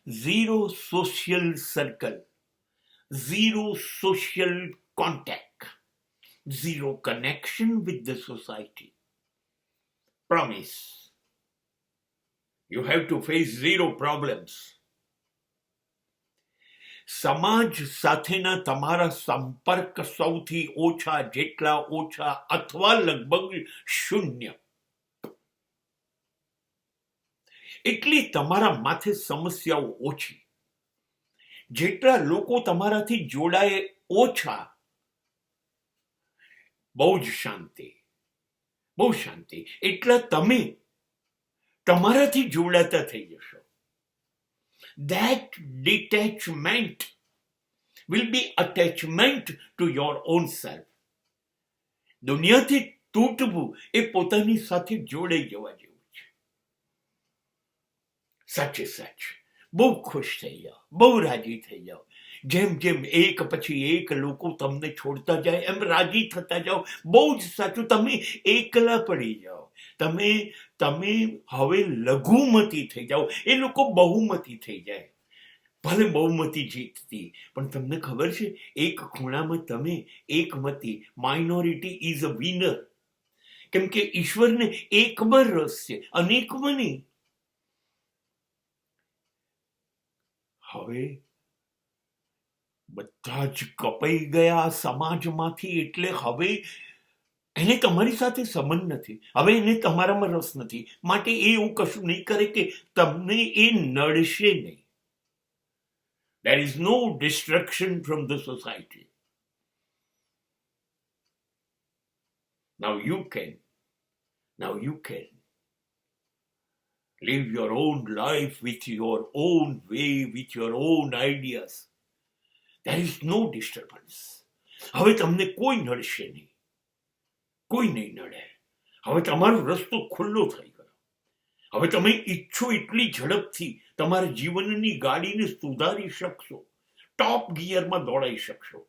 zero social circle, zero social contact, zero connection with the society. Promise. You have to face zero problems. સમાજ સાથેના તમારા સંપર્ક સૌથી ઓછા, જેટલા ઓછા અથવા લગભગ શૂન્ય. એટલી તમારા માથે સમસ્યાઓ ઓછી. જેટલા લોકો તમારાથી જોડાય ઓછા, બહુ જ શાંતિ, બહુ શાંતિ. એટલા તમે તમારાથી જોડાતા થઈ જશો. That detachment will be attachment to your own self. દુનિયાથી તૂટવું એ પોતાની સાથે જોડાઈ જવા જેવું છે. સાચે સાચ બહુ ખુશ થઈ જાઓ, બહુ રાજી થઈ જાઓ. જેમ જેમ એક પછી એક લોકો તમને છોડતા જાય એમ રાજી થતા જાઓ. બહુ જ સાચું. તમે એકલા પડી જાઓ. તમે હવે લઘુમતી થઈ જાઓ. એ લોકો બહુમતી થઈ જાય. ભલે બહુમતી જીતતી, પણ તમને ખબર છે એક ખૂણામાં તમે એકમતી, માઇનોરિટી ઇઝ અ વિનર. કેમ કે ઈશ્વરને એકમાં રસ છે, અનેકમાં નહીં. હવે બધા જ કપાઈ ગયા સમાજમાંથી. એટલે હવે એને તમારી સાથે સંબંધ નથી. હવે એને તમારામાં રસ નથી. માટે એ એવું કશું નહીં કરે કે તમને એ નડશે નહીં. There is no distraction from the society. Now you can live your own life with your own way, with your own ideas. There is no disturbance. હવે તમને કોઈ નડશે નહીં, કોઈ નહીં નડે. હવે તમારો રસ્તો ખુલ્લો થઈ ગયો. હવે તમે ઈચ્છો એટલી ઝડપથી તમારા જીવનની ગાડીને સુધારી શકશો, ટોપ ગિયરમાં દોડાઈ શકશો.